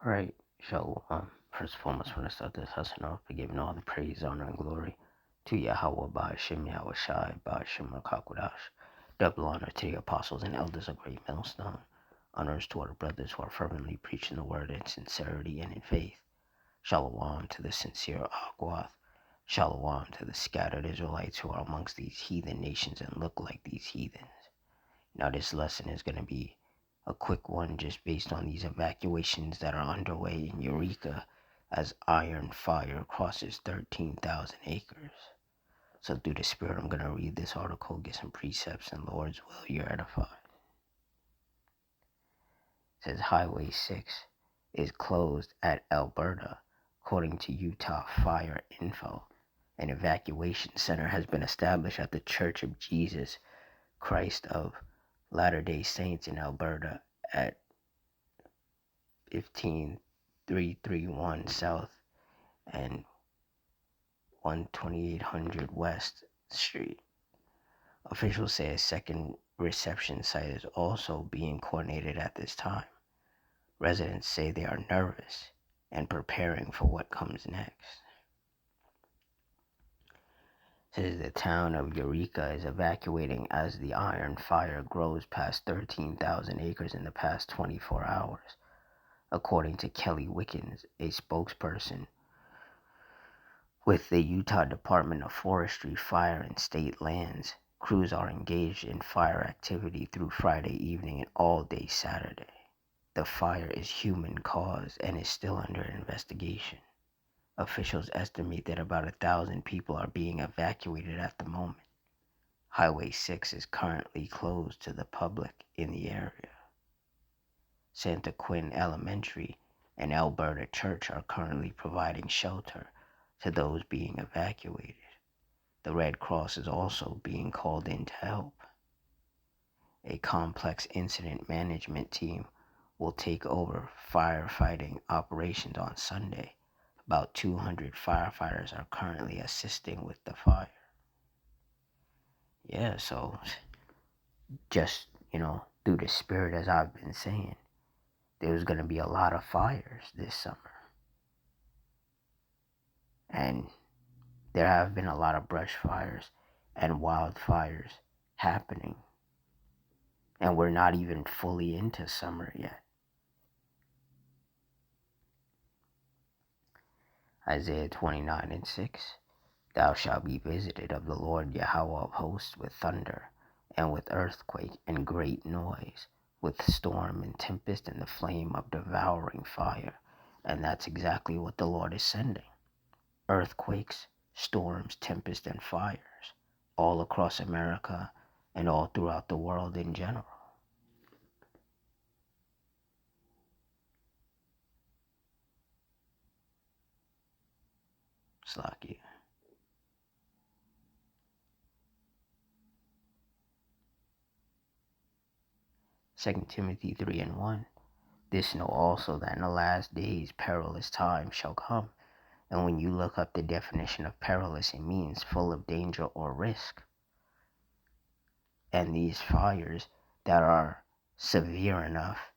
All right, so first and foremost, when I start this lesson off, by giving all the praise, honor, and glory to Yahweh, Ba'ashem, Yahweh Shai, Ba'ashem, Rakakwadash. Double honor to the apostles and elders of Great Millstone. Honors to our brothers who are fervently preaching the word in sincerity and in faith. Shalom to the sincere Agwath. Shalom to the scattered Israelites who are amongst these heathen nations and look like these heathens. Now, this lesson is going to be a quick one just based on these evacuations that are underway in Eureka as iron fire crosses 13,000 acres. So through the Spirit, I'm going to read this article, get some precepts, and Lord's will, you're edified. It says Highway 6 is closed at Alberta, according to Utah Fire Info. An evacuation center has been established at the Church of Jesus Christ of Latter-day Saints in Alberta at 15331 South and 12800 West Street. Officials say a second reception site is also being coordinated at this time. Residents say they are nervous and preparing for what comes next. It says the town of Eureka is evacuating as the iron fire grows past 13,000 acres in the past 24 hours. According to Kelly Wickens, a spokesperson with the Utah Department of Forestry, Fire, and State Lands, crews are engaged in fire activity through Friday evening and all day Saturday. The fire is human-caused and is still under investigation. Officials estimate that about 1,000 people are being evacuated at the moment. Highway 6 is currently closed to the public in the area. Santa Quinn Elementary and Alberta Church are currently providing shelter to those being evacuated. The Red Cross is also being called in to help. A complex incident management team will take over firefighting operations on Sunday. About 200 firefighters are currently assisting with the fire. Yeah, so just, through the Spirit, as I've been saying, there's going to be a lot of fires this summer. And there have been a lot of brush fires and wildfires happening. And we're not even fully into summer yet. Isaiah 29:6. Thou shalt be visited of the Lord Yahweh of hosts with thunder, and with earthquake and great noise, with storm and tempest and the flame of devouring fire. And that's exactly what the Lord is sending. Earthquakes, storms, tempest, and fires all across America and all throughout the world in general. Slack 2 Timothy 3:1. This know also that in the last days perilous times shall come. And when you look up the definition of perilous, it means full of danger or risk. And these fires that are severe enough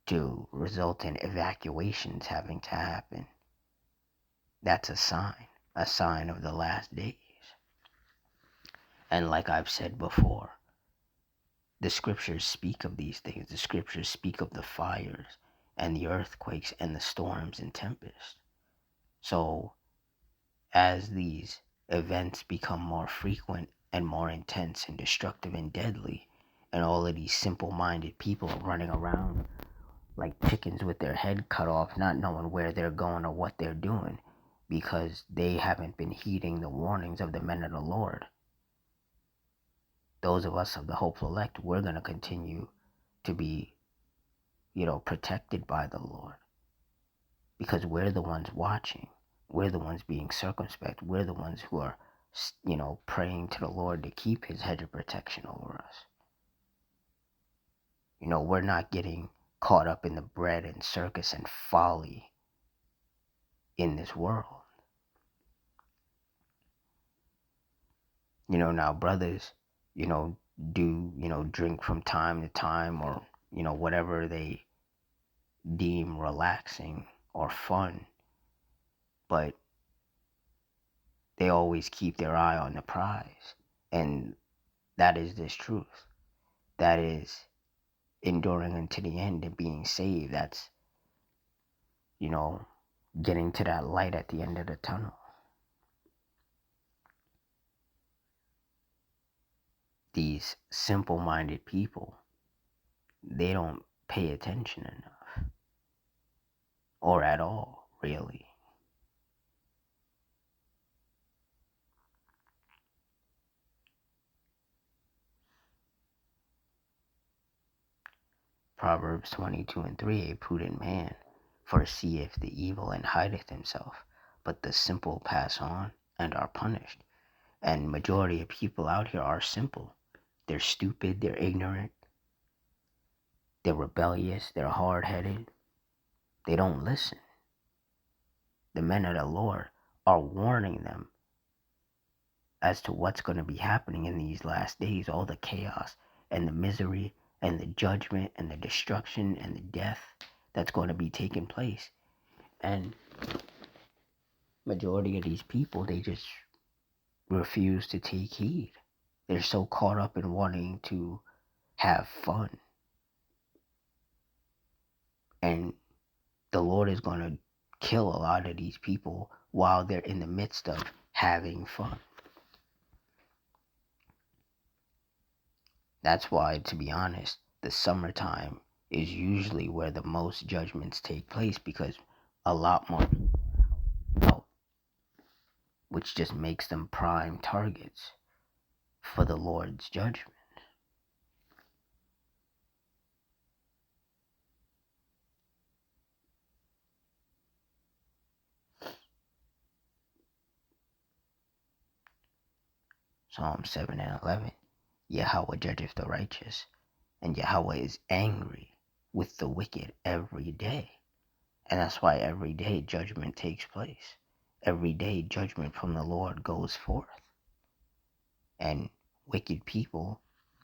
to result in evacuations having to happen, that's a sign of the last days. And like I've said before, the scriptures speak of these things. The scriptures speak of the fires and the earthquakes and the storms and tempests. So as these events become more frequent and more intense and destructive and deadly, and all of these simple-minded people are running around like chickens with their head cut off, not knowing where they're going or what they're doing, because they haven't been heeding the warnings of the men of the Lord. Those of us of the hopeful elect, we're going to continue to be, protected by the Lord, because we're the ones watching. We're the ones being circumspect. We're the ones who are, praying to the Lord to keep his hedge of protection over us. We're not getting caught up in the bread and circus and folly in this world. Now brothers, do, drink from time to time, or, whatever they deem relaxing or fun, but they always keep their eye on the prize. And that is this truth. That is enduring unto the end and being saved. That's, you know, getting to that light at the end of the tunnel. These simple minded people, they don't pay attention enough, or at all, really. Proverbs 22:3, a prudent man foreseeth the evil and hideth himself, but the simple pass on and are punished. And majority of people out here are simple. They're stupid, they're ignorant, they're rebellious, they're hard-headed. They don't listen. The men of the Lord are warning them as to what's going to be happening in these last days, all the chaos and the misery and the judgment and the destruction and the death that's going to be taking place. And majority of these people, they just refuse to take heed. They're so caught up in wanting to have fun. And the Lord is going to kill a lot of these people while they're in the midst of having fun. That's why, to be honest, the summertime is usually where the most judgments take place, because a lot more people are out, which just makes them prime targets for the Lord's judgment. Psalm 7 and 11. Yahweh judgeth the righteous, and Yahweh is angry with the wicked every day. And that's why every day judgment takes place. Every day judgment from the Lord goes forth. And wicked people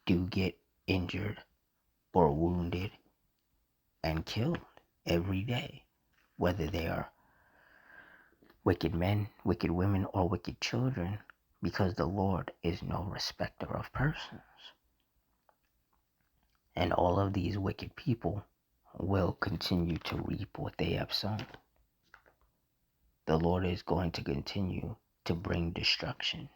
do get injured or wounded and killed every day, whether they are wicked men, wicked women, or wicked children, because the Lord is no respecter of persons. And all of these wicked people will continue to reap what they have sown. The Lord is going to continue to bring destruction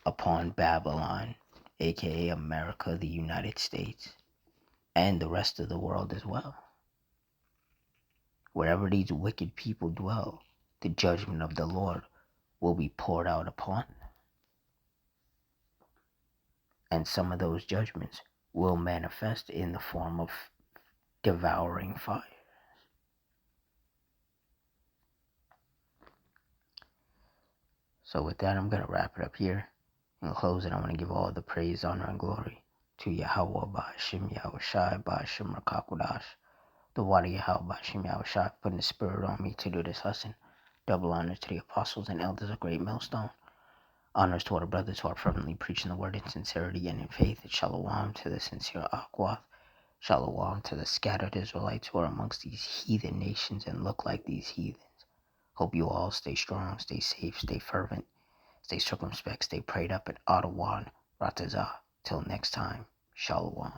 upon Babylon, aka America, the United States, and the rest of the world as well. Wherever these wicked people dwell, the judgment of the Lord will be poured out upon them. And some of those judgments will manifest in the form of devouring fire. So with that, I'm going to wrap it up here. In closing, I want to give all the praise, honor, and glory to Yahweh Ba'ashim Yahushai Ba'ashim Rakakudash. The water Yahweh Ba'ashim Yahushai putting the spirit on me to do this lesson. Double honors to the apostles and elders of Great Millstone. Honors to all the brothers who are fervently preaching the word in sincerity and in faith. Shalom to the sincere Akwath. Shalom to the scattered Israelites who are amongst these heathen nations and look like these heathens. Hope you all stay strong, stay safe, stay fervent, stay circumspect, stay prayed up, and Ottawa, Ratazah. Till next time, Shalom.